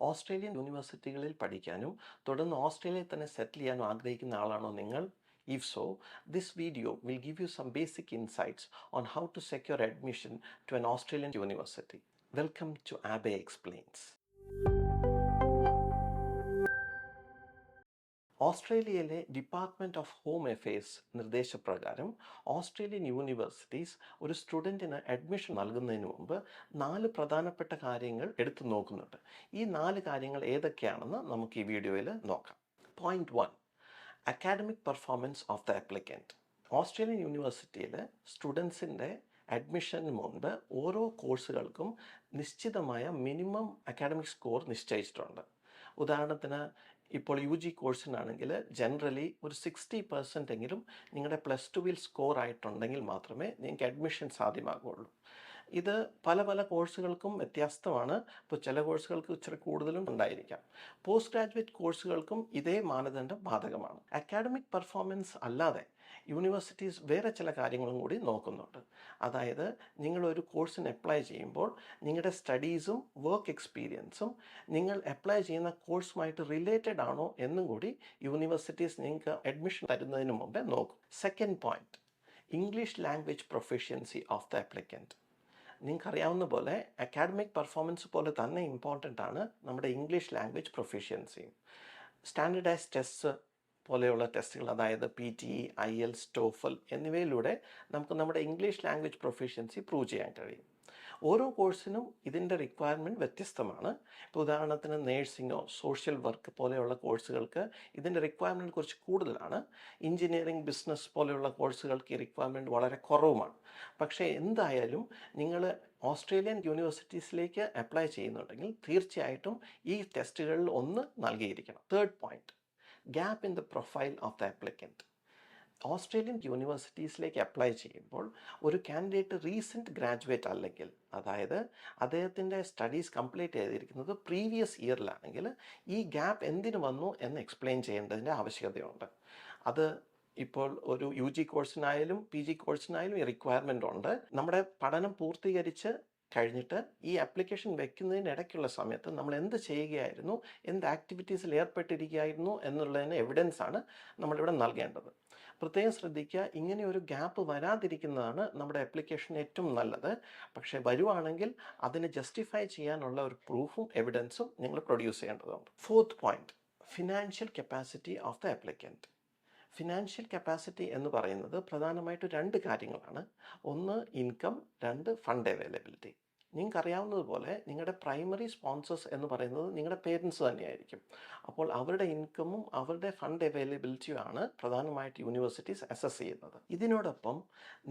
Australian യൂണിവേഴ്സിറ്റികളിൽ പഠിക്കാനും തുടർന്ന് ഓസ്ട്രേലിയയിൽ തന്നെ സെറ്റിൽ ചെയ്യാനും ആഗ്രഹിക്കുന്ന ആളാണോ നിങ്ങൾ? If so, this video will give you some basic insights on how to secure admission to an Australian university. Welcome to Abe Explains. ഓസ്ട്രേലിയയിലെ ഡിപ്പാർട്ട്മെൻറ്റ് ഓഫ് ഹോം അഫെയർസ് നിർദ്ദേശപ്രകാരം ഓസ്ട്രേലിയൻ യൂണിവേഴ്സിറ്റീസ് ഒരു സ്റ്റുഡൻറ്റിന് അഡ്മിഷൻ നൽകുന്നതിന് മുമ്പ് 4 പ്രധാനപ്പെട്ട കാര്യങ്ങൾ എടുത്തു നോക്കുന്നുണ്ട്. ഈ 4 കാര്യങ്ങൾ ഏതൊക്കെയാണെന്ന് നമുക്ക് ഈ വീഡിയോയിൽ നോക്കാം. Point 1, academic performance of the applicant. Australian യൂണിവേഴ്സിറ്റിയിൽ സ്റ്റുഡൻസിൻ്റെ അഡ്മിഷന് മുൻപ് ഓരോ കോഴ്സുകൾക്കും നിശ്ചിതമായ മിനിമം അക്കാഡമിക് സ്കോർ നിശ്ചയിച്ചിട്ടുണ്ട്. ഉദാഹരണത്തിന് ഇപ്പോൾ UG കോഴ്സിനാണെങ്കിൽ ജനറലി ഒരു 60% എങ്കിലും നിങ്ങളുടെ +2 സ്കോർ ആയിട്ടുണ്ടെങ്കിൽ മാത്രമേ നിങ്ങൾക്ക് അഡ്മിഷൻ സാധ്യമാകുള്ളൂ. ഇത് പല പല കോഴ്സുകൾക്കും വ്യത്യസ്തമാണ്. ഇപ്പോൾ ചില കോഴ്സുകൾക്ക് ഇച്ചിരി കൂടുതലും ഉണ്ടായിരിക്കാം. പോസ്റ്റ് ഗ്രാജുവേറ്റ് കോഴ്സുകൾക്കും ഇതേ മാനദണ്ഡം ബാധകമാണ്. അക്കാഡമിക് പെർഫോമൻസ് അല്ലാതെ യൂണിവേഴ്സിറ്റീസ് വേറെ ചില കാര്യങ്ങളും കൂടി നോക്കുന്നുണ്ട്. അതായത് നിങ്ങളൊരു കോഴ്സിന് അപ്ലൈ ചെയ്യുമ്പോൾ നിങ്ങളുടെ സ്റ്റഡീസും വർക്ക് എക്സ്പീരിയൻസും നിങ്ങൾ അപ്ലൈ ചെയ്യുന്ന കോഴ്സുമായിട്ട് റിലേറ്റഡ് ആണോ എന്നും കൂടി യൂണിവേഴ്സിറ്റീസ് നിങ്ങൾക്ക് അഡ്മിഷൻ തരുന്നതിന് മുമ്പേ നോക്കും. Second point, English language proficiency of the applicant. നിങ്ങൾക്കറിയാവുന്ന പോലെ അക്കാഡമിക് പെർഫോമൻസ് പോലെ തന്നെ ഇമ്പോർട്ടൻ്റ് ആണ് നമ്മുടെ ഇംഗ്ലീഷ് ലാംഗ്വേജ് പ്രൊഫഷ്യൻസിയും. സ്റ്റാൻഡേർഡൈസ് ടെസ്റ്റ് പോലെയുള്ള ടെസ്റ്റുകൾ, അതായത് PTE, IELTS, TOEFL എന്നിവയിലൂടെ നമുക്ക് നമ്മുടെ ഇംഗ്ലീഷ് ലാംഗ്വേജ് പ്രൊഫഷ്യൻസി പ്രൂവ് ചെയ്യാൻ കഴിയും. ഓരോ കോഴ്സിനും ഇതിൻ്റെ റിക്വയർമെൻറ്റ് വ്യത്യസ്തമാണ്. ഇപ്പോൾ ഉദാഹരണത്തിന് നേഴ്സിങ്ങോ സോഷ്യൽ വർക്ക് പോലെയുള്ള കോഴ്സുകൾക്ക് ഇതിൻ്റെ റിക്വയർമെൻറ്റ് കുറച്ച് കൂടുതലാണ്. എഞ്ചിനീയറിംഗ്, ബിസിനസ് പോലെയുള്ള കോഴ്സുകൾക്ക് ഈ റിക്വയർമെൻറ്റ് വളരെ കുറവുമാണ്. പക്ഷേ എന്തായാലും നിങ്ങൾ ഓസ്ട്രേലിയൻ യൂണിവേഴ്സിറ്റീസിലേക്ക് അപ്ലൈ ചെയ്യുന്നുണ്ടെങ്കിൽ തീർച്ചയായിട്ടും ഈ ടെസ്റ്റുകളിൽ ഒന്ന് നൽകിയിരിക്കണം. Third point, gap in the profile of the applicant. Australian യൂണിവേഴ്സിറ്റീസിലേക്ക് അപ്ലൈ ചെയ്യുമ്പോൾ ഒരു കാൻഡിഡേറ്റ് റീസെൻറ്റ് ഗ്രാജുവേറ്റ് അല്ലെങ്കിൽ, അതായത് അദ്ദേഹത്തിൻ്റെ സ്റ്റഡീസ് കംപ്ലീറ്റ് ചെയ്തിരിക്കുന്നത് പ്രീവിയസ് ഇയറിലാണെങ്കിൽ ഈ ഗ്യാപ്പ് എന്തിനു വന്നു എന്ന് എക്സ്പ്ലെയിൻ ചെയ്യേണ്ടതിൻ്റെ ആവശ്യകതയുണ്ട്. അത് ഇപ്പോൾ ഒരു UG കോഴ്സിനായാലും PG കോഴ്സിനായാലും ഈ റിക്വയർമെൻ്റ് ഉണ്ട്. നമ്മുടെ പഠനം പൂർത്തീകരിച്ച് കഴിഞ്ഞിട്ട് ഈ ആപ്ലിക്കേഷൻ വെക്കുന്നതിനിടയ്ക്കുള്ള സമയത്ത് നമ്മൾ എന്ത് ചെയ്യുകയായിരുന്നു, എന്ത് ആക്ടിവിറ്റീസിൽ ഏർപ്പെട്ടിരിക്കുകയായിരുന്നു എന്നുള്ളതിന് എവിഡൻസാണ് നമ്മളിവിടെ നൽകേണ്ടത്. പ്രത്യേകം ശ്രദ്ധിക്കുക, ഇങ്ങനെ ഒരു ഗ്യാപ്പ് വരാതിരിക്കുന്നതാണ് നമ്മുടെ ആപ്ലിക്കേഷൻ ഏറ്റവും നല്ലത്. പക്ഷേ വരുവാണെങ്കിൽ അതിനെ ജസ്റ്റിഫൈ ചെയ്യാനുള്ള ഒരു പ്രൂഫും എവിഡൻസും നിങ്ങൾ പ്രൊഡ്യൂസ് ചെയ്യേണ്ടതുണ്ട്. Fourth point, financial capacity of the applicant. Financial capacity എന്ന് പറയുന്നത് പ്രധാനമായിട്ട് 2 കാര്യങ്ങളാണ്. ഒന്ന് ഇൻകം, 2 ഫണ്ട് അവൈലബിലിറ്റി. നിങ്ങൾക്കറിയാവുന്നതുപോലെ നിങ്ങളുടെ പ്രൈമറി സ്പോൺസേഴ്സ് എന്ന് പറയുന്നത് നിങ്ങളുടെ പേരൻസ് തന്നെയായിരിക്കും. അപ്പോൾ അവരുടെ ഇൻകമും അവരുടെ ഫണ്ട് അവൈലബിലിറ്റിയുമാണ് പ്രധാനമായിട്ട് യൂണിവേഴ്സിറ്റീസ് അസസ് ചെയ്യുന്നത്. ഇതിനോടൊപ്പം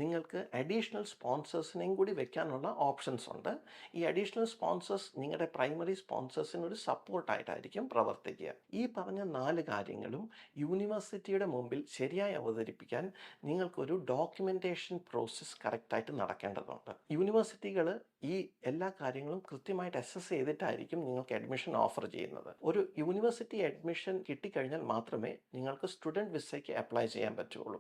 നിങ്ങൾക്ക് അഡീഷണൽ സ്പോൺസേഴ്സിനെയും കൂടി വെക്കാനുള്ള ഓപ്ഷൻസ് ഉണ്ട്. ഈ അഡീഷണൽ സ്പോൺസേഴ്സ് നിങ്ങളുടെ പ്രൈമറി സ്പോൺസേഴ്സിനൊരു സപ്പോർട്ടായിട്ടായിരിക്കും പ്രവർത്തിക്കുക. ഈ പറഞ്ഞ 4 കാര്യങ്ങളും യൂണിവേഴ്സിറ്റിയുടെ മുമ്പിൽ ശരിയായി അവതരിപ്പിക്കാൻ നിങ്ങൾക്കൊരു ഡോക്യുമെൻറ്റേഷൻ പ്രോസസ്സ് കറക്റ്റായിട്ട് നടക്കേണ്ടതുണ്ട്. യൂണിവേഴ്സിറ്റികൾ ഈ എല്ലാ കാര്യങ്ങളും കൃത്യമായിട്ട് അസസ് ചെയ്തിട്ടായിരിക്കും നിങ്ങൾക്ക് അഡ്മിഷൻ ഓഫർ ചെയ്യുന്നത്. ഒരു യൂണിവേഴ്സിറ്റി അഡ്മിഷൻ കിട്ടിക്കഴിഞ്ഞാൽ മാത്രമേ നിങ്ങൾക്ക് സ്റ്റുഡൻറ്റ് വിസയ്ക്ക് അപ്ലൈ ചെയ്യാൻ പറ്റുള്ളൂ.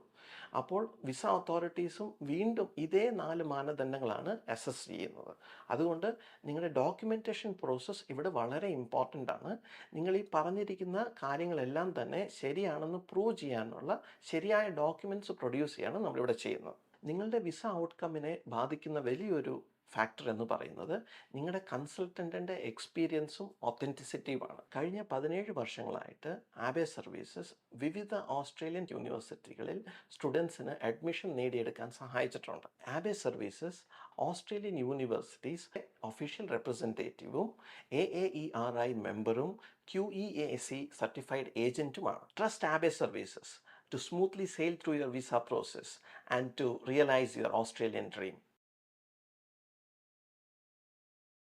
അപ്പോൾ വിസ അതോറിറ്റീസും വീണ്ടും ഇതേ 4 മാനദണ്ഡങ്ങളാണ് അസസ് ചെയ്യുന്നത്. അതുകൊണ്ട് നിങ്ങളുടെ ഡോക്യുമെൻറ്റേഷൻ പ്രോസസ്സ് ഇവിടെ വളരെ ഇമ്പോർട്ടൻ്റ് ആണ്. നിങ്ങൾ ഈ പറഞ്ഞിരിക്കുന്ന കാര്യങ്ങളെല്ലാം തന്നെ ശരിയാണെന്ന് പ്രൂവ് ചെയ്യാനുള്ള ശരിയായ ഡോക്യുമെൻറ്റ്സ് പ്രൊഡ്യൂസ് ചെയ്യാണ് നമ്മളിവിടെ ചെയ്യുന്നത്. നിങ്ങളുടെ വിസ ഔട്ട്കമ്മിനെ ബാധിക്കുന്ന വലിയൊരു ഫാക്ടർ എന്ന് പറയുന്നത് നിങ്ങളുടെ കൺസൾട്ടൻറ്റിൻ്റെ എക്സ്പീരിയൻസും ഒത്തൻറ്റിസിറ്റിയുമാണ്. കഴിഞ്ഞ 17 വർഷങ്ങളായിട്ട് ആബെ സർവീസസ് വിവിധ ഓസ്ട്രേലിയൻ യൂണിവേഴ്സിറ്റികളിൽ സ്റ്റുഡൻസിന് അഡ്മിഷൻ നേടിയെടുക്കാൻ സഹായിച്ചിട്ടുണ്ട്. Abey services Australian universities official റെപ്രസെൻറ്റേറ്റീവും AAERI മെമ്പറും QEAC സർട്ടിഫൈഡ് ഏജൻറ്റുമാണ്. Trust Abey services to smoothly sail through your visa process and to realize your Australian dream.